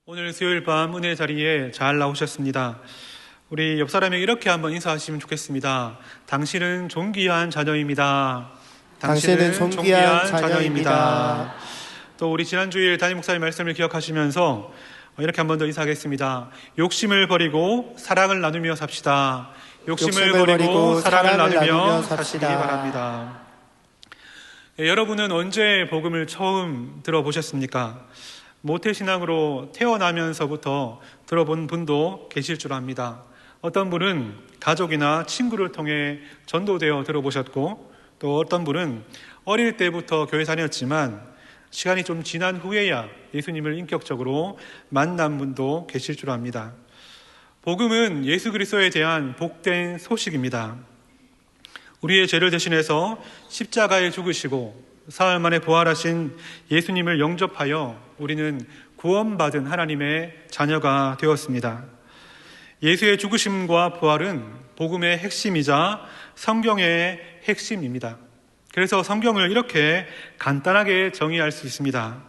오늘 수요일 밤 은혜 자리에 잘 나오셨습니다. 우리 옆 사람에게 이렇게 한번 인사하시면 좋겠습니다. 당신은 존귀한 자녀입니다. 당신은 존귀한 자녀입니다. 또 우리 지난주일 담임 목사님 말씀을 기억하시면서 이렇게 한번 더 인사하겠습니다. 욕심을 버리고 사랑을 나누며 삽시다. 욕심을 버리고 사랑을 나누며 사시기 바랍니다. 여러분은 언제 복음을 처음 들어보셨습니까? 모태신앙으로 태어나면서부터 들어본 분도 계실 줄 압니다. 어떤 분은 가족이나 친구를 통해 전도되어 들어보셨고, 또 어떤 분은 어릴 때부터 교회 다녔지만 시간이 좀 지난 후에야 예수님을 인격적으로 만난 분도 계실 줄 압니다. 복음은 예수 그리스도에 대한 복된 소식입니다. 우리의 죄를 대신해서 십자가에 죽으시고 사흘 만에 부활하신 예수님을 영접하여 우리는 구원받은 하나님의 자녀가 되었습니다. 예수의 죽으심과 부활은 복음의 핵심이자 성경의 핵심입니다. 그래서 성경을 이렇게 간단하게 정의할 수 있습니다.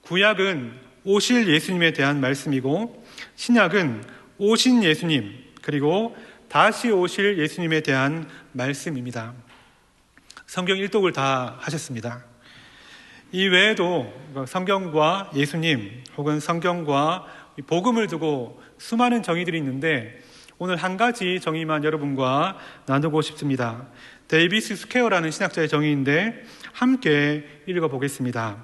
구약은 오실 예수님에 대한 말씀이고, 신약은 오신 예수님, 그리고 다시 오실 예수님에 대한 말씀입니다. 성경 일독을 다 하셨습니다. 이 외에도 성경과 예수님 혹은 성경과 복음을 두고 수많은 정의들이 있는데, 오늘 한 가지 정의만 여러분과 나누고 싶습니다. 데이비스 스퀘어라는 신학자의 정의인데 함께 읽어보겠습니다.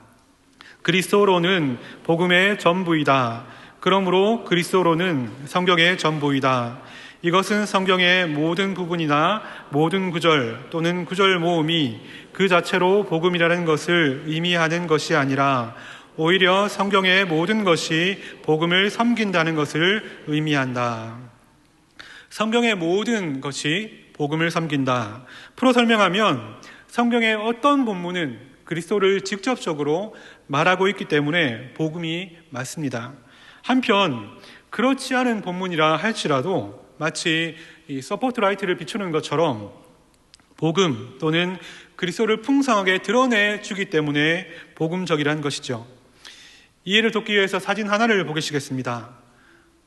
그리스도로는 복음의 전부이다. 그러므로 그리스도로는 성경의 전부이다. 이것은 성경의 모든 부분이나 모든 구절 또는 구절 모음이 그 자체로 복음이라는 것을 의미하는 것이 아니라 오히려 성경의 모든 것이 복음을 섬긴다는 것을 의미한다. 성경의 모든 것이 복음을 섬긴다. 풀어 설명하면 성경의 어떤 본문은 그리스도를 직접적으로 말하고 있기 때문에 복음이 맞습니다. 한편 그렇지 않은 본문이라 할지라도 마치 이 서포트라이트를 비추는 것처럼 복음 또는 그리스도를 풍성하게 드러내주기 때문에 복음적이라는 것이죠. 이해를 돕기 위해서 사진 하나를 보시겠습니다.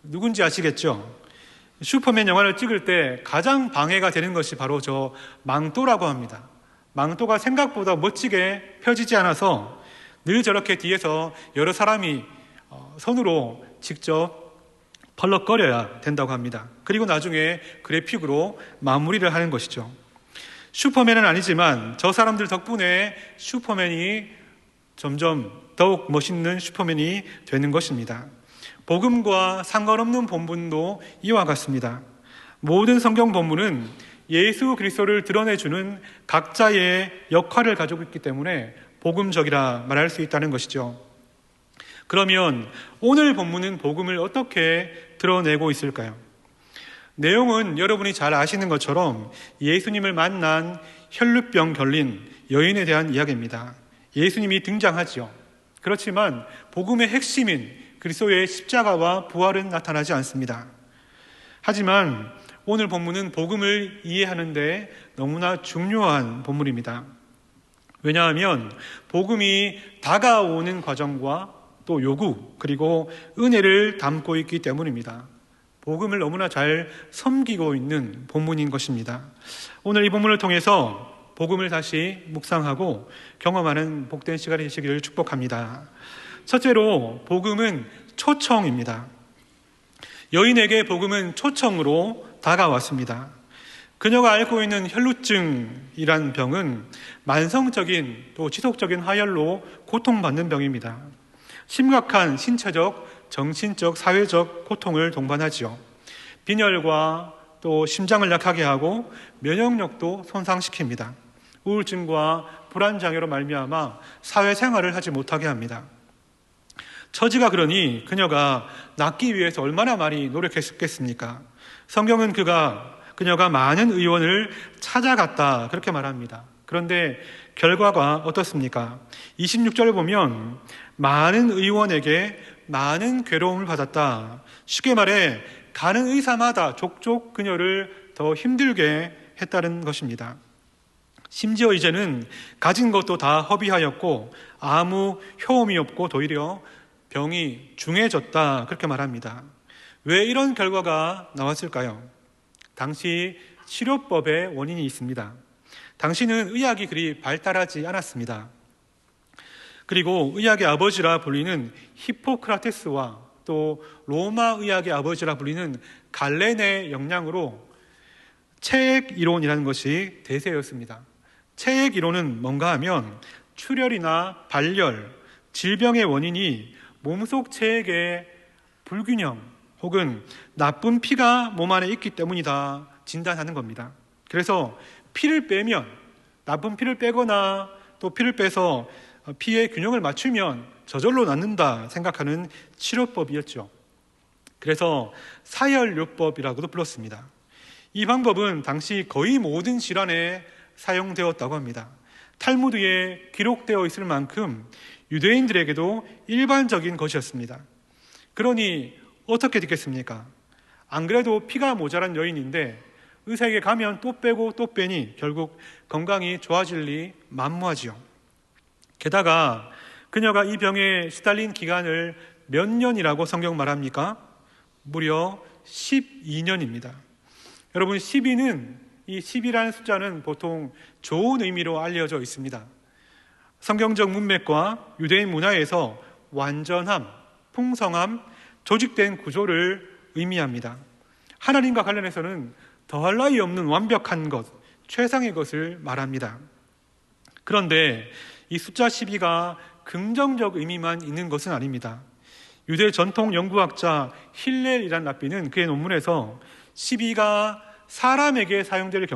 누군지 아시겠죠? 슈퍼맨 영화를 찍을 때 가장 방해가 되는 것이 바로 저 망토라고 합니다. 망토가 생각보다 멋지게 펴지지 않아서 늘 저렇게 뒤에서 여러 사람이 손으로 직접 펄럭거려야 된다고 합니다. 그리고 나중에 그래픽으로 마무리를 하는 것이죠. 슈퍼맨은 아니지만 저 사람들 덕분에 슈퍼맨이 점점 더욱 멋있는 슈퍼맨이 되는 것입니다. 복음과 상관없는 본문도 이와 같습니다. 모든 성경 본문은 예수 그리스도를 드러내주는 각자의 역할을 가지고 있기 때문에 복음적이라 말할 수 있다는 것이죠. 그러면 오늘 본문은 복음을 어떻게 드러내고 있을까요? 내용은 여러분이 잘 아시는 것처럼 예수님을 만난 혈루병 걸린 여인에 대한 이야기입니다. 예수님이 등장하죠. 그렇지만 복음의 핵심인 그리스도의 십자가와 부활은 나타나지 않습니다. 하지만 오늘 본문은 복음을 이해하는 데 너무나 중요한 본문입니다. 왜냐하면 복음이 다가오는 과정과 또 요구 그리고 은혜를 담고 있기 때문입니다. 복음을 너무나 잘 섬기고 있는 본문인 것입니다. 오늘 이 본문을 통해서 복음을 다시 묵상하고 경험하는 복된 시간이 되시기를 축복합니다. 첫째로 복음은 초청입니다. 여인에게 복음은 초청으로 다가왔습니다. 그녀가 앓고 있는 혈루증이란 병은 만성적인 또 지속적인 하열로 고통받는 병입니다. 심각한 신체적, 정신적, 사회적 고통을 동반하지요. 빈혈과 또 심장을 약하게 하고 면역력도 손상시킵니다. 우울증과 불안장애로 말미암아 사회생활을 하지 못하게 합니다. 처지가 그러니 그녀가 낫기 위해서 얼마나 많이 노력했겠습니까? 성경은 그녀가 많은 의원을 찾아갔다 그렇게 말합니다. 그런데 결과가 어떻습니까? 26절을 보면 많은 의원에게 많은 괴로움을 받았다. 쉽게 말해 가는 의사마다 족족 그녀를 더 힘들게 했다는 것입니다. 심지어 이제는 가진 것도 다 허비하였고 아무 효험이 없고 도리어 병이 중해졌다 그렇게 말합니다. 왜 이런 결과가 나왔을까요? 당시 치료법의 원인이 있습니다. 당시는 의학이 그리 발달하지 않았습니다. 그리고 의학의 아버지라 불리는 히포크라테스와 또 로마 의학의 아버지라 불리는 갈렌의 영향으로 체액 이론이라는 것이 대세였습니다. 체액 이론은 뭔가 하면 출혈이나 발열, 질병의 원인이 몸속 체액의 불균형 혹은 나쁜 피가 몸 안에 있기 때문이다 진단하는 겁니다. 그래서 피를 빼면, 나쁜 피를 빼거나 또 피를 빼서 피의 균형을 맞추면 저절로 낫는다 생각하는 치료법이었죠. 그래서 사혈요법이라고도 불렀습니다. 이 방법은 당시 거의 모든 질환에 사용되었다고 합니다. 탈무드에 기록되어 있을 만큼 유대인들에게도 일반적인 것이었습니다. 그러니 어떻게 됐겠습니까? 안 그래도 피가 모자란 여인인데 의사에게 가면 또 빼고 또 빼니 결국 건강이 좋아질 리 만무하지요. 게다가 그녀가 이 병에 시달린 기간을 몇 년이라고 성경 말합니까? 무려 12년입니다. 여러분, 12는 이 10이라는 숫자는 보통 좋은 의미로 알려져 있습니다. 성경적 문맥과 유대인 문화에서 완전함, 풍성함, 조직된 구조를 의미합니다. 하나님과 관련해서는 더할 나위 없는 완벽한 것, 최상의 것을 말합니다. 그런데 이 숫자 12가 긍정적 의미만 있는 것은 아닙니다. 유대 전통 연구학자 힐렐이라는 랍비는 그의 논문에서 12가 사람에게 사용될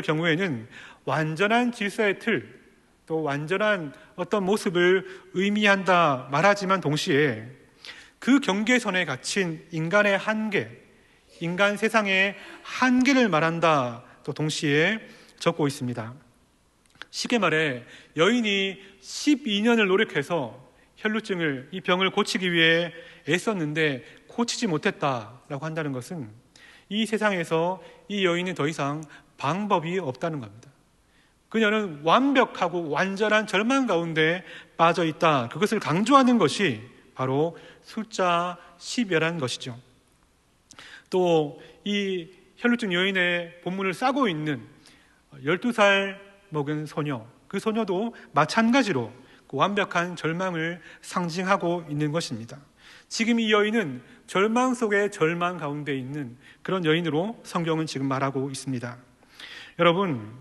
경우에는 완전한 질서의 틀, 또 완전한 어떤 모습을 의미한다 말하지만 동시에 그 경계선에 갇힌 인간의 한계, 인간 세상의 한계를 말한다 또 동시에 적고 있습니다. 쉽게 말해 여인이 12년을 노력해서 혈루증을, 이 병을 고치기 위해 애썼는데 고치지 못했다라고 한다는 것은 이 세상에서 이 여인은 더 이상 방법이 없다는 겁니다. 그녀는 완벽하고 완전한 절망 가운데 빠져 있다. 그것을 강조하는 것이 바로 숫자 10이라는 것이죠. 또 이 혈루증 여인의 본문을 싸고 있는 12살 먹은 소녀, 그 소녀도 마찬가지로 그 완벽한 절망을 상징하고 있는 것입니다. 지금 이 여인은 절망 속의 절망 가운데 있는 그런 여인으로 성경은 지금 말하고 있습니다. 여러분,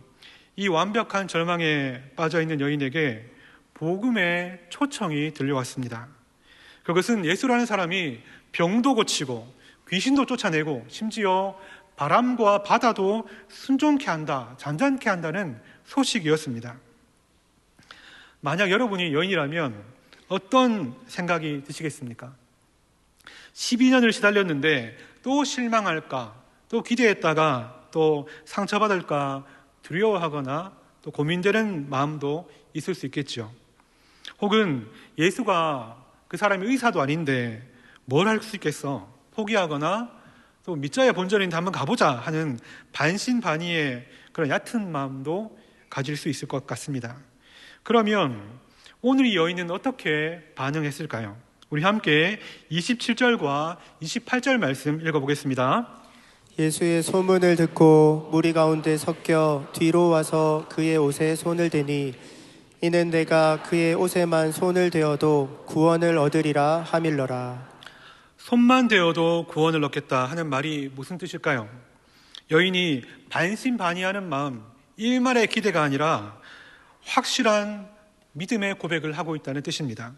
이 완벽한 절망에 빠져있는 여인에게 복음의 초청이 들려왔습니다. 그것은 예수라는 사람이 병도 고치고 귀신도 쫓아내고 심지어 바람과 바다도 순종케 한다, 잔잔케 한다는 소식이었습니다. 만약 여러분이 여인이라면 어떤 생각이 드시겠습니까? 12년을 시달렸는데 또 실망할까, 또 기대했다가 또 상처받을까 두려워하거나 또 고민되는 마음도 있을 수 있겠죠. 혹은 예수가 그 사람이 의사도 아닌데 뭘 할 수 있겠어, 포기하거나 또 밑자야 본전인데 한번 가보자 하는 반신반의의 그런 얕은 마음도 가질 수 있을 것 같습니다. 그러면 오늘 이 여인은 어떻게 반응했을까요? 우리 함께 27절과 28절 말씀 읽어보겠습니다. 예수의 소문을 듣고 무리 가운데 섞여 뒤로 와서 그의 옷에 손을 대니 이는 내가 그의 옷에만 손을 대어도 구원을 얻으리라 하밀러라. 손만 대어도 구원을 얻겠다 하는 말이 무슨 뜻일까요? 여인이 반신반의하는 마음, 일말의 기대가 아니라 확실한 믿음의 고백을 하고 있다는 뜻입니다.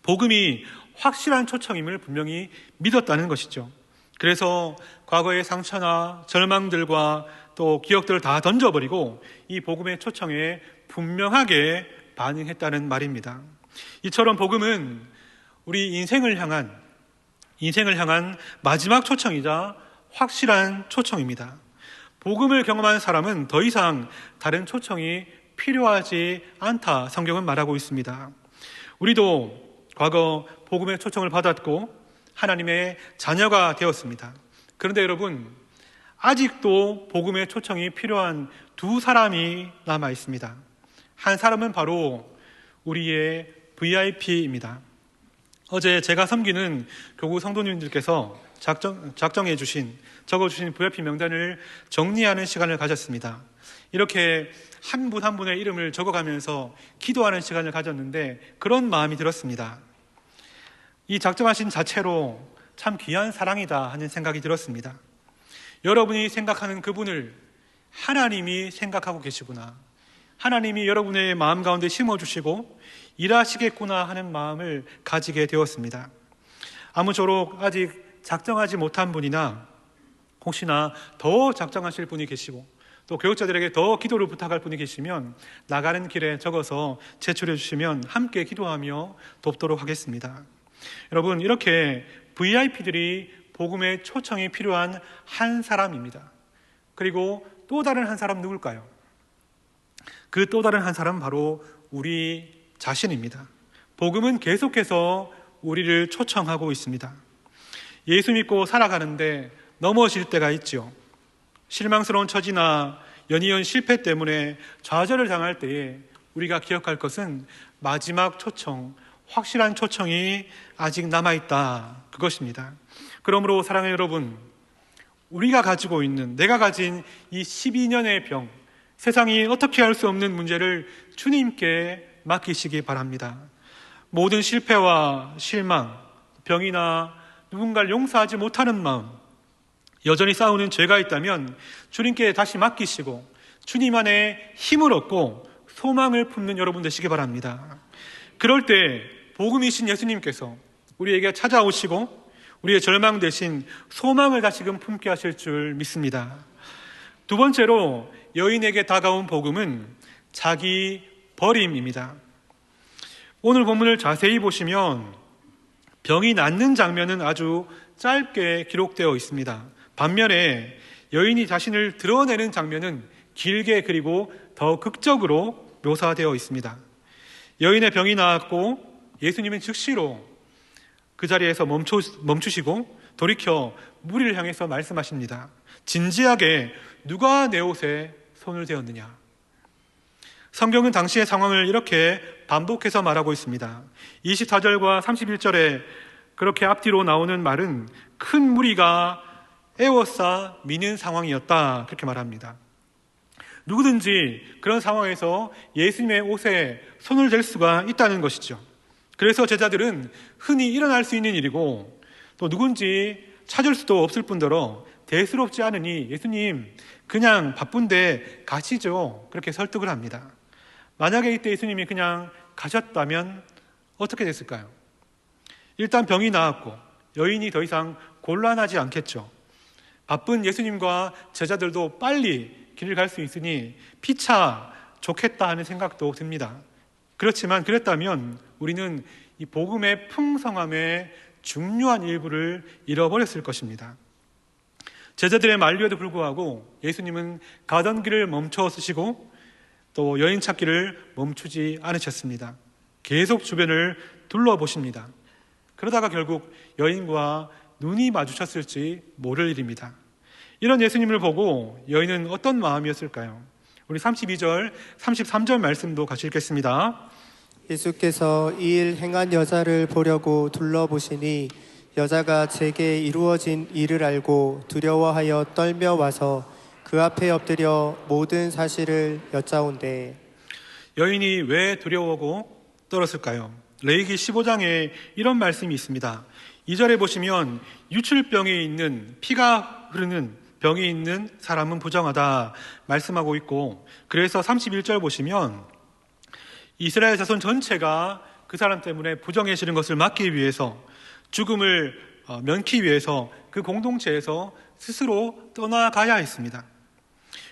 복음이 확실한 초청임을 분명히 믿었다는 것이죠. 그래서 과거의 상처나 절망들과 또 기억들을 다 던져버리고 이 복음의 초청에 분명하게 반응했다는 말입니다. 이처럼 복음은 우리 인생을 향한 마지막 초청이자 확실한 초청입니다. 복음을 경험한 사람은 더 이상 다른 초청이 필요하지 않다, 성경은 말하고 있습니다. 우리도 과거 복음의 초청을 받았고 하나님의 자녀가 되었습니다. 그런데 여러분, 아직도 복음의 초청이 필요한 두 사람이 남아 있습니다. 한 사람은 바로 우리의 VIP입니다. 어제 제가 섬기는 교구 성도님들께서 적어주신 VIP 명단을 정리하는 시간을 가졌습니다. 이렇게 한 분 한 분의 이름을 적어가면서 기도하는 시간을 가졌는데 그런 마음이 들었습니다. 이 작정하신 자체로 참 귀한 사랑이다 하는 생각이 들었습니다. 여러분이 생각하는 그분을 하나님이 생각하고 계시구나, 하나님이 여러분의 마음 가운데 심어주시고 일하시겠구나 하는 마음을 가지게 되었습니다. 아무쪼록 아직 작정하지 못한 분이나 혹시나 더 작정하실 분이 계시고 또 교육자들에게 더 기도를 부탁할 분이 계시면 나가는 길에 적어서 제출해 주시면 함께 기도하며 돕도록 하겠습니다. 여러분, 이렇게 VIP들이 복음의 초청이 필요한 한 사람입니다. 그리고 또 다른 한 사람 누굴까요? 그 또 다른 한 사람은 바로 우리 자신입니다. 복음은 계속해서 우리를 초청하고 있습니다. 예수 믿고 살아가는데 넘어질 때가 있죠. 실망스러운 처지나 연이은 실패 때문에 좌절을 당할 때에 우리가 기억할 것은 마지막 초청, 확실한 초청이 아직 남아있다, 그것입니다. 그러므로 사랑하는 여러분, 우리가 가지고 있는, 내가 가진 이 12년의 병, 세상이 어떻게 할 수 없는 문제를 주님께 맡기시기 바랍니다. 모든 실패와 실망, 병이나 누군가를 용서하지 못하는 마음, 여전히 싸우는 죄가 있다면 주님께 다시 맡기시고 주님 안에 힘을 얻고 소망을 품는 여러분 되시기 바랍니다. 그럴 때 복음이신 예수님께서 우리에게 찾아오시고 우리의 절망 대신 소망을 다시금 품게 하실 줄 믿습니다. 두 번째로 여인에게 다가온 복음은 자기 버림입니다. 오늘 본문을 자세히 보시면 병이 낫는 장면은 아주 짧게 기록되어 있습니다. 반면에 여인이 자신을 드러내는 장면은 길게 그리고 더 극적으로 묘사되어 있습니다. 여인의 병이 나았고 예수님은 즉시로 그 자리에서 멈추시고 돌이켜 무리를 향해서 말씀하십니다. 진지하게 누가 내 옷에 손을 대었느냐. 성경은 당시의 상황을 이렇게 반복해서 말하고 있습니다. 24절과 31절에 그렇게 앞뒤로 나오는 말은 큰 무리가 에워싸 미는 상황이었다, 그렇게 말합니다. 누구든지 그런 상황에서 예수님의 옷에 손을 댈 수가 있다는 것이죠. 그래서 제자들은 흔히 일어날 수 있는 일이고 또 누군지 찾을 수도 없을 뿐더러 대수롭지 않으니 예수님 그냥 바쁜데 가시죠, 그렇게 설득을 합니다. 만약에 이때 예수님이 그냥 가셨다면 어떻게 됐을까요? 일단 병이 나았고 여인이 더 이상 곤란하지 않겠죠. 바쁜 예수님과 제자들도 빨리 길을 갈 수 있으니 피차 좋겠다 하는 생각도 듭니다. 그렇지만 그랬다면 우리는 이 복음의 풍성함의 중요한 일부를 잃어버렸을 것입니다. 제자들의 만류에도 불구하고 예수님은 가던 길을 멈춰 쓰시고 또 여인 찾기를 멈추지 않으셨습니다. 계속 주변을 둘러보십니다. 그러다가 결국 여인과 눈이 마주쳤을지 모를 일입니다. 이런 예수님을 보고 여인은 어떤 마음이었을까요? 우리 32절, 33절 말씀도 같이 읽겠습니다. 예수께서 이 일 행한 여자를 보려고 둘러보시니 여자가 제게 이루어진 일을 알고 두려워하여 떨며 와서 그 앞에 엎드려 모든 사실을 여짜온대. 여인이 왜 두려워하고 떨었을까요? 레위기 15장에 이런 말씀이 있습니다. 2절에 보시면 유출병이 있는, 피가 흐르는 병이 있는 사람은 부정하다 말씀하고 있고, 그래서 31절 보시면 이스라엘 자손 전체가 그 사람 때문에 부정해지는 것을 막기 위해서, 죽음을 면키 위해서 그 공동체에서 스스로 떠나가야 했습니다.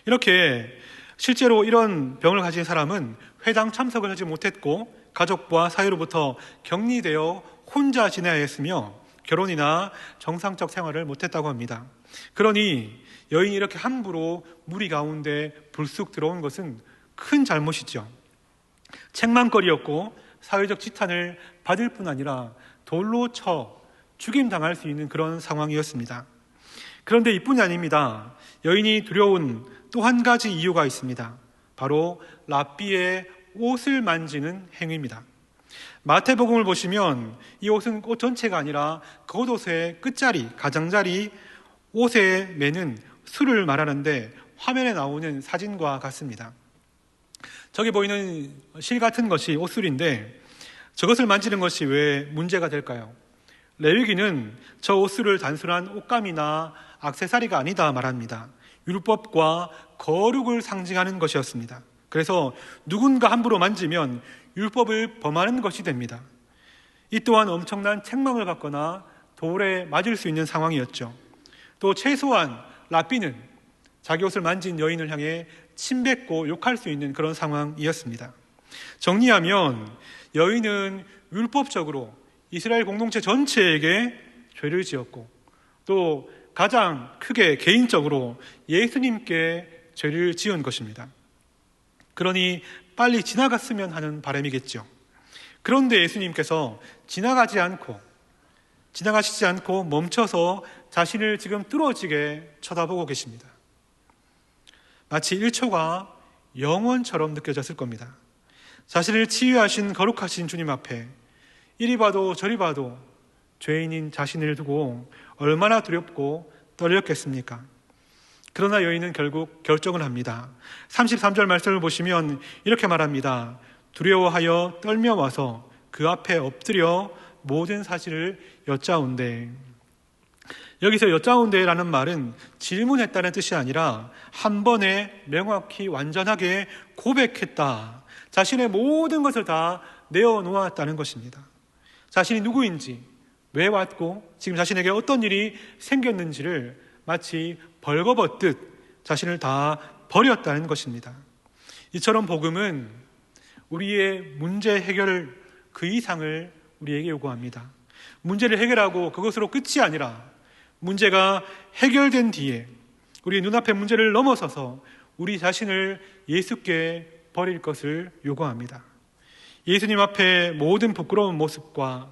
이렇게 실제로 이런 병을 가진 사람은 회당 참석을 하지 못했고 가족과 사회로부터 격리되어 혼자 지내야 했으며 결혼이나 정상적 생활을 못했다고 합니다. 그러니 여인이 이렇게 함부로 무리 가운데 불쑥 들어온 것은 큰 잘못이죠. 책망거리였고 사회적 지탄을 받을 뿐 아니라 돌로 쳐 죽임당할 수 있는 그런 상황이었습니다. 그런데 이뿐이 아닙니다. 여인이 두려운 또 한 가지 이유가 있습니다. 바로 랍비의 옷을 만지는 행위입니다. 마태복음을 보시면 이 옷은 옷 전체가 아니라 겉옷의 끝자리, 가장자리, 옷에 매는 술을 말하는데 화면에 나오는 사진과 같습니다. 저기 보이는 실 같은 것이 옷술인데 저것을 만지는 것이 왜 문제가 될까요? 레위기는 저 옷술을 단순한 옷감이나 액세서리가 아니다 말합니다. 율법과 거룩을 상징하는 것이었습니다. 그래서 누군가 함부로 만지면 율법을 범하는 것이 됩니다. 이 또한 엄청난 책망을 받거나 돌에 맞을 수 있는 상황이었죠. 또 최소한 랍비는 자기 옷을 만진 여인을 향해 침뱉고 욕할 수 있는 그런 상황이었습니다. 정리하면 여인은 율법적으로 이스라엘 공동체 전체에게 죄를 지었고 또 가장 크게 개인적으로 예수님께 죄를 지은 것입니다. 그러니 빨리 지나갔으면 하는 바람이겠죠. 그런데 예수님께서 지나가시지 않고 멈춰서 자신을 지금 뚫어지게 쳐다보고 계십니다. 마치 1초가 영원처럼 느껴졌을 겁니다. 자신을 치유하신 거룩하신 주님 앞에 이리 봐도 저리 봐도 죄인인 자신을 두고 얼마나 두렵고 떨렸겠습니까? 그러나 여인은 결국 결정을 합니다. 33절 말씀을 보시면 이렇게 말합니다. 두려워하여 떨며 와서 그 앞에 엎드려 모든 사실을 여짜온대. 여기서 여짜온대라는 말은 질문했다는 뜻이 아니라 한 번에 명확히 완전하게 고백했다. 자신의 모든 것을 다 내어놓았다는 것입니다. 자신이 누구인지, 왜 왔고 지금 자신에게 어떤 일이 생겼는지를 마치 벌거벗듯 자신을 다 버렸다는 것입니다. 이처럼 복음은 우리의 문제 해결 그 이상을 우리에게 요구합니다. 문제를 해결하고 그것으로 끝이 아니라 문제가 해결된 뒤에 우리 눈앞의 문제를 넘어서서 우리 자신을 예수께 버릴 것을 요구합니다. 예수님 앞에 모든 부끄러운 모습과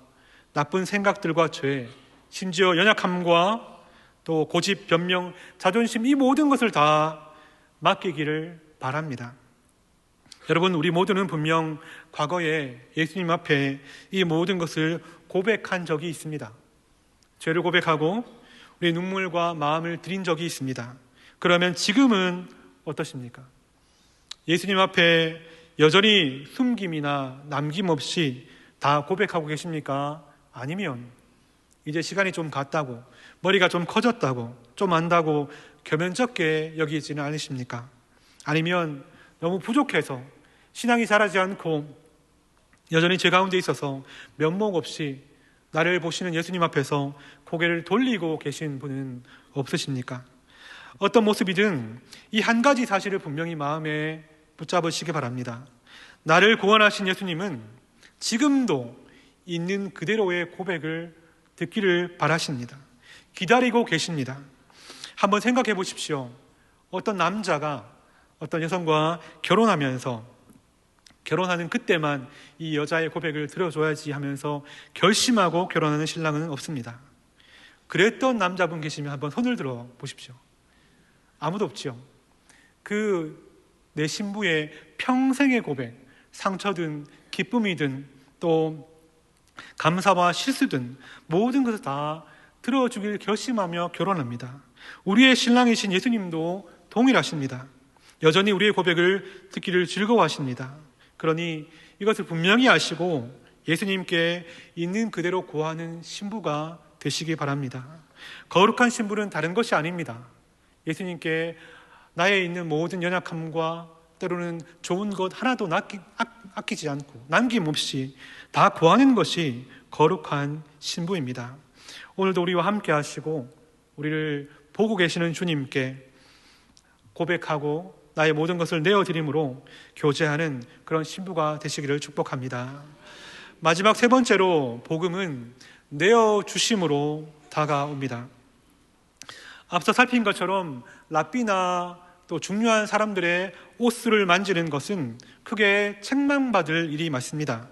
나쁜 생각들과 죄, 심지어 연약함과 또 고집, 변명, 자존심 이 모든 것을 다 맡기기를 바랍니다. 여러분, 우리 모두는 분명 과거에 예수님 앞에 이 모든 것을 고백한 적이 있습니다. 죄를 고백하고 우리 눈물과 마음을 드린 적이 있습니다. 그러면 지금은 어떠십니까? 예수님 앞에 여전히 숨김이나 남김없이 다 고백하고 계십니까? 아니면 이제 시간이 좀 갔다고, 머리가 좀 커졌다고, 좀 안다고 겸연쩍게 여기지는 않으십니까? 아니면 너무 부족해서 신앙이 자라지 않고 여전히 죄 가운데 있어서 면목 없이 나를 보시는 예수님 앞에서 고개를 돌리고 계신 분은 없으십니까? 어떤 모습이든 이 한 가지 사실을 분명히 마음에 붙잡으시기 바랍니다. 나를 구원하신 예수님은 지금도 있는 그대로의 고백을 듣기를 바라십니다. 기다리고 계십니다. 한번 생각해 보십시오. 어떤 남자가 어떤 여성과 결혼하면서 결혼하는 그때만 이 여자의 고백을 들어줘야지 하면서 결심하고 결혼하는 신랑은 없습니다. 그랬던 남자분 계시면 한번 손을 들어 보십시오. 아무도 없죠. 내 신부의 평생의 고백, 상처든 기쁨이든 또 감사와 실수든 모든 것을 다 들어주길 결심하며 결혼합니다. 우리의 신랑이신 예수님도 동일하십니다. 여전히 우리의 고백을 듣기를 즐거워하십니다. 그러니 이것을 분명히 아시고 예수님께 있는 그대로 구하는 신부가 되시기 바랍니다. 거룩한 신부는 다른 것이 아닙니다. 예수님께 나에 있는 모든 연약함과 때로는 좋은 것 하나도 아끼지 않고 남김없이 다 구하는 것이 거룩한 신부입니다. 오늘도 우리와 함께 하시고 우리를 보고 계시는 주님께 고백하고 나의 모든 것을 내어드림으로 교제하는 그런 신부가 되시기를 축복합니다. 마지막 세 번째로 복음은 내어주심으로 다가옵니다. 앞서 살핀 것처럼 랍비나 또 중요한 사람들의 옷을 만지는 것은 크게 책망받을 일이 맞습니다.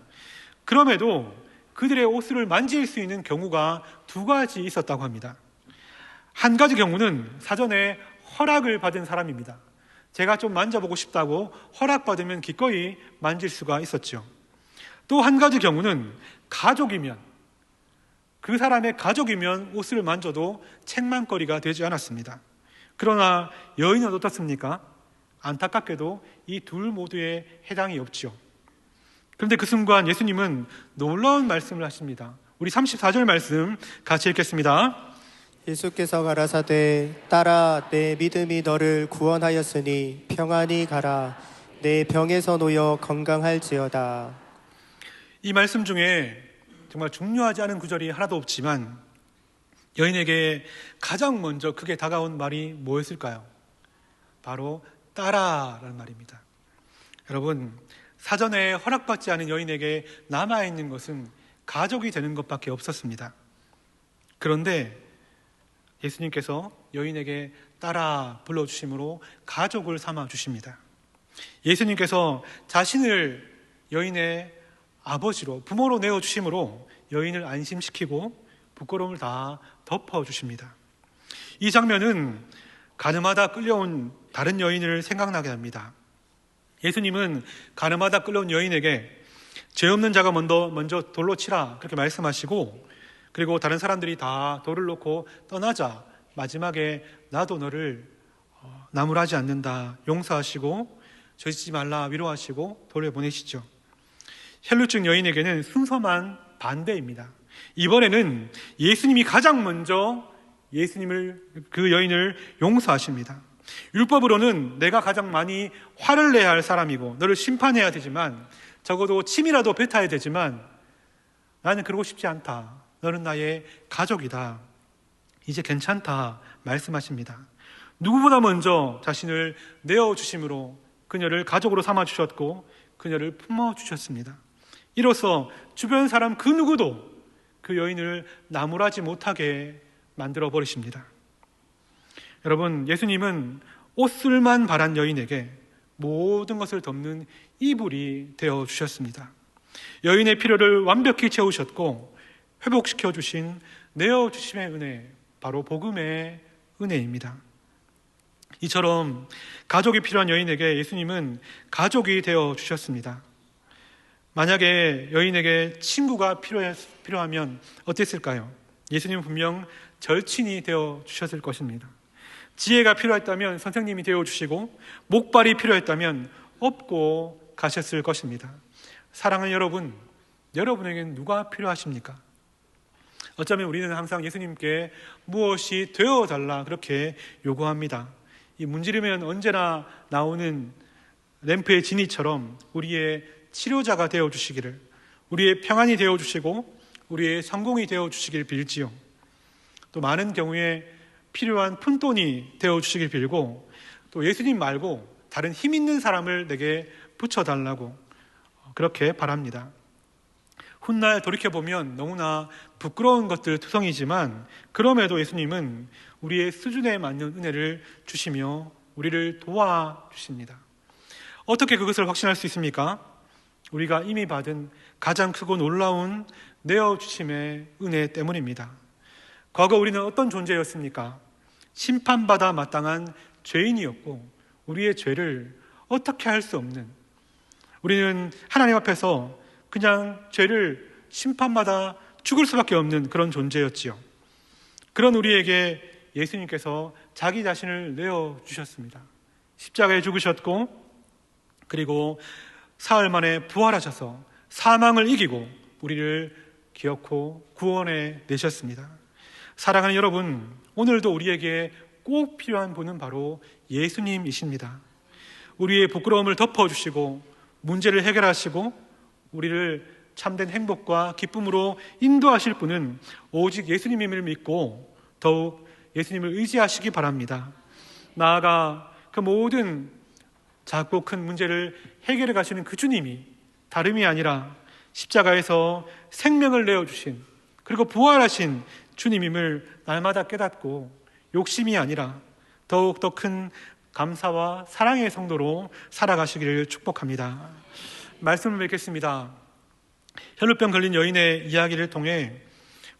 그럼에도 그들의 옷을 만질 수 있는 경우가 두 가지 있었다고 합니다. 한 가지 경우는 사전에 허락을 받은 사람입니다. 제가 좀 만져보고 싶다고 허락받으면 기꺼이 만질 수가 있었죠. 또 한 가지 경우는 가족이면, 그 사람의 가족이면 옷을 만져도 책망거리가 되지 않았습니다. 그러나 여인은 어떻습니까? 안타깝게도 이 둘 모두에 해당이 없죠. 그런데 그 순간 예수님은 놀라운 말씀을 하십니다. 우리 34절 말씀 같이 읽겠습니다. 예수께서 가라사대 딸아 내 믿음이 너를 구원하였으니 평안히 가라 내 병에서 놓여 건강할지어다. 이 말씀 중에 정말 중요하지 않은 구절이 하나도 없지만 여인에게 가장 먼저 크게 다가온 말이 뭐였을까요? 바로 딸아라는 말입니다. 여러분, 사전에 허락받지 않은 여인에게 남아있는 것은 가족이 되는 것밖에 없었습니다. 그런데 예수님께서 여인에게 딸아 불러주심으로 가족을 삼아 주십니다. 예수님께서 자신을 여인의 아버지로, 부모로 내어주심으로 여인을 안심시키고 부끄러움을 다 덮어주십니다. 이 장면은 가늠하다 끌려온 다른 여인을 생각나게 합니다. 예수님은 가늠하다 끌려온 여인에게 죄 없는 자가 먼저 돌로 치라 그렇게 말씀하시고, 그리고 다른 사람들이 다 돌을 놓고 떠나자 마지막에 나도 너를 나무라지 않는다 용서하시고 죄짓지 말라 위로하시고 돌려보내시죠. 혈루증 여인에게는 순서만 반대입니다. 이번에는 예수님이 가장 먼저 그 여인을 용서하십니다. 율법으로는 내가 가장 많이 화를 내야 할 사람이고 너를 심판해야 되지만, 적어도 침이라도 뱉어야 되지만 나는 그러고 싶지 않다. 너는 나의 가족이다. 이제 괜찮다 말씀하십니다. 누구보다 먼저 자신을 내어주심으로 그녀를 가족으로 삼아주셨고 그녀를 품어주셨습니다. 이로써 주변 사람 그 누구도 그 여인을 나무라지 못하게 만들어버리십니다. 여러분, 예수님은 옷술만 바란 여인에게 모든 것을 덮는 이불이 되어주셨습니다. 여인의 필요를 완벽히 채우셨고 회복시켜주신 내어주심의 은혜, 바로 복음의 은혜입니다. 이처럼 가족이 필요한 여인에게 예수님은 가족이 되어주셨습니다. 만약에 여인에게 친구가 필요하면 어땠을까요? 예수님은 분명 절친이 되어주셨을 것입니다. 지혜가 필요했다면 선생님이 되어주시고, 목발이 필요했다면 업고 가셨을 것입니다. 사랑하는 여러분, 여러분에게는 누가 필요하십니까? 어쩌면 우리는 항상 예수님께 무엇이 되어달라 그렇게 요구합니다. 이 문지르면 언제나 나오는 램프의 진이처럼 우리의 치료자가 되어주시기를, 우리의 평안이 되어주시고 우리의 성공이 되어주시길 빌지요. 또 많은 경우에 필요한 푼돈이 되어주시길 빌고, 또 예수님 말고 다른 힘 있는 사람을 내게 붙여달라고 그렇게 바랍니다. 훗날 돌이켜보면 너무나 부끄러운 것들 투성이지만, 그럼에도 예수님은 우리의 수준에 맞는 은혜를 주시며 우리를 도와주십니다. 어떻게 그것을 확신할 수 있습니까? 우리가 이미 받은 가장 크고 놀라운 내어주심의 은혜 때문입니다. 과거 우리는 어떤 존재였습니까? 심판받아 마땅한 죄인이었고 우리의 죄를 어떻게 할 수 없는, 우리는 하나님 앞에서 그냥 죄를 심판받아 죽을 수밖에 없는 그런 존재였지요. 그런 우리에게 예수님께서 자기 자신을 내어주셨습니다. 십자가에 죽으셨고, 그리고 사흘 만에 부활하셔서 사망을 이기고 우리를 기어코 구원해 내셨습니다. 사랑하는 여러분, 오늘도 우리에게 꼭 필요한 분은 바로 예수님이십니다. 우리의 부끄러움을 덮어주시고 문제를 해결하시고 우리를 참된 행복과 기쁨으로 인도하실 분은 오직 예수님임을 믿고 더욱 예수님을 의지하시기 바랍니다. 나아가 그 모든 작고 큰 문제를 해결해 가시는 그 주님이 다름이 아니라 십자가에서 생명을 내어주신, 그리고 부활하신 주님임을 날마다 깨닫고 욕심이 아니라 더욱 더 큰 감사와 사랑의 성도로 살아가시기를 축복합니다. 말씀을 맺겠습니다. 혈루병 걸린 여인의 이야기를 통해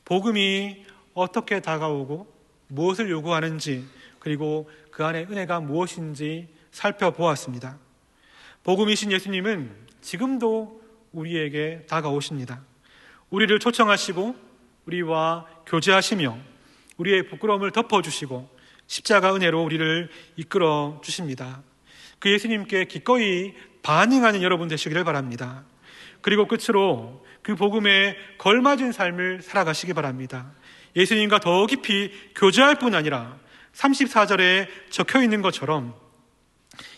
복음이 어떻게 다가오고 무엇을 요구하는지, 그리고 그 안에 은혜가 무엇인지 살펴보았습니다. 복음이신 예수님은 지금도 우리에게 다가오십니다. 우리를 초청하시고 우리와 교제하시며 우리의 부끄러움을 덮어주시고 십자가 은혜로 우리를 이끌어 주십니다. 그 예수님께 기꺼이 반응하는 여러분 되시기를 바랍니다. 그리고 끝으로 그 복음에 걸맞은 삶을 살아가시기 바랍니다. 예수님과 더 깊이 교제할 뿐 아니라 34절에 적혀 있는 것처럼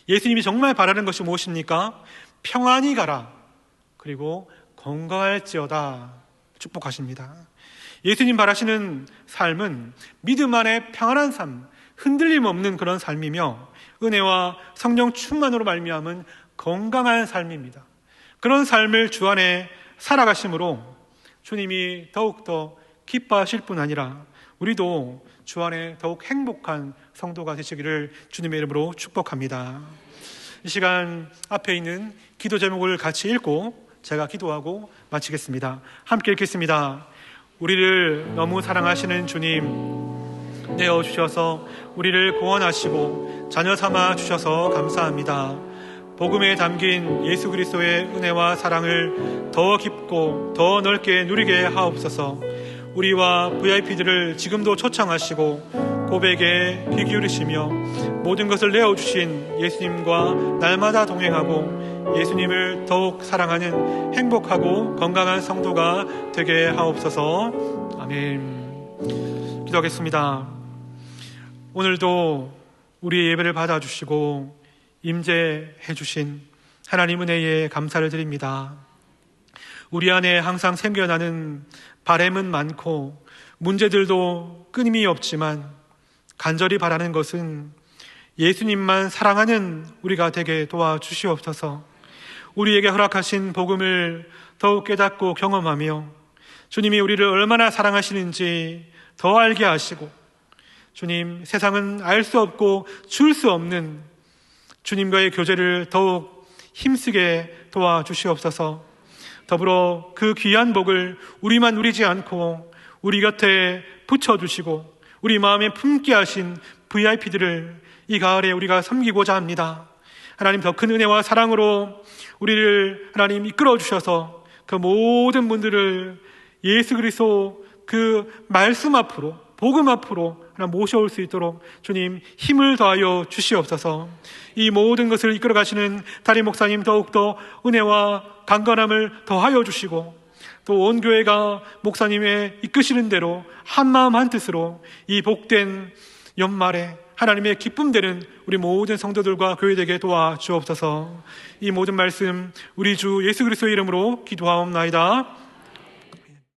예수님이 정말 바라는 것이 무엇입니까? 평안히 가라, 그리고 건강할지어다 축복하십니다. 예수님 바라시는 삶은 믿음 안에 평안한 삶, 흔들림 없는 그런 삶이며 은혜와 성령 충만으로 말미암은 건강한 삶입니다. 그런 삶을 주 안에 살아가심으로 주님이 더욱더 기뻐하실 뿐 아니라 우리도 주 안에 더욱 행복한 성도가 되시기를 주님의 이름으로 축복합니다. 이 시간 앞에 있는 기도 제목을 같이 읽고 제가 기도하고 마치겠습니다. 함께 읽겠습니다. 우리를 너무 사랑하시는 주님, 내어주셔서 우리를 구원하시고 자녀 삼아 주셔서 감사합니다. 복음에 담긴 예수 그리스도의 은혜와 사랑을 더 깊고 더 넓게 누리게 하옵소서. 우리와 VIP들을 지금도 초청하시고 고백에 귀 기울이시며 모든 것을 내어주신 예수님과 날마다 동행하고 예수님을 더욱 사랑하는 행복하고 건강한 성도가 되게 하옵소서. 아멘. 기도하겠습니다. 오늘도 우리의 예배를 받아주시고 임재해 주신 하나님 은혜에 감사를 드립니다. 우리 안에 항상 생겨나는 바램은 많고 문제들도 끊임이 없지만 간절히 바라는 것은 예수님만 사랑하는 우리가 되게 도와주시옵소서. 우리에게 허락하신 복음을 더욱 깨닫고 경험하며 주님이 우리를 얼마나 사랑하시는지 더 알게 하시고, 주님, 세상은 알 수 없고 줄 수 없는 주님과의 교제를 더욱 힘쓰게 도와주시옵소서. 더불어 그 귀한 복을 우리만 누리지 않고 우리 곁에 붙여주시고 우리 마음에 품게 하신 VIP들을 이 가을에 우리가 섬기고자 합니다. 하나님, 더 큰 은혜와 사랑으로 우리를 하나님 이끌어 주셔서 그 모든 분들을 예수 그리스도 그 말씀 앞으로, 복음 앞으로 하나 모셔올 수 있도록 주님 힘을 더하여 주시옵소서. 이 모든 것을 이끌어 가시는 담임 목사님 더욱더 은혜와 강건함을 더하여 주시고 또 온 교회가 목사님의 이끄시는 대로 한마음 한뜻으로 이 복된 연말에 하나님의 기쁨 되는 우리 모든 성도들과 교회되게 도와주옵소서. 이 모든 말씀 우리 주 예수 그리스도의 이름으로 기도하옵나이다.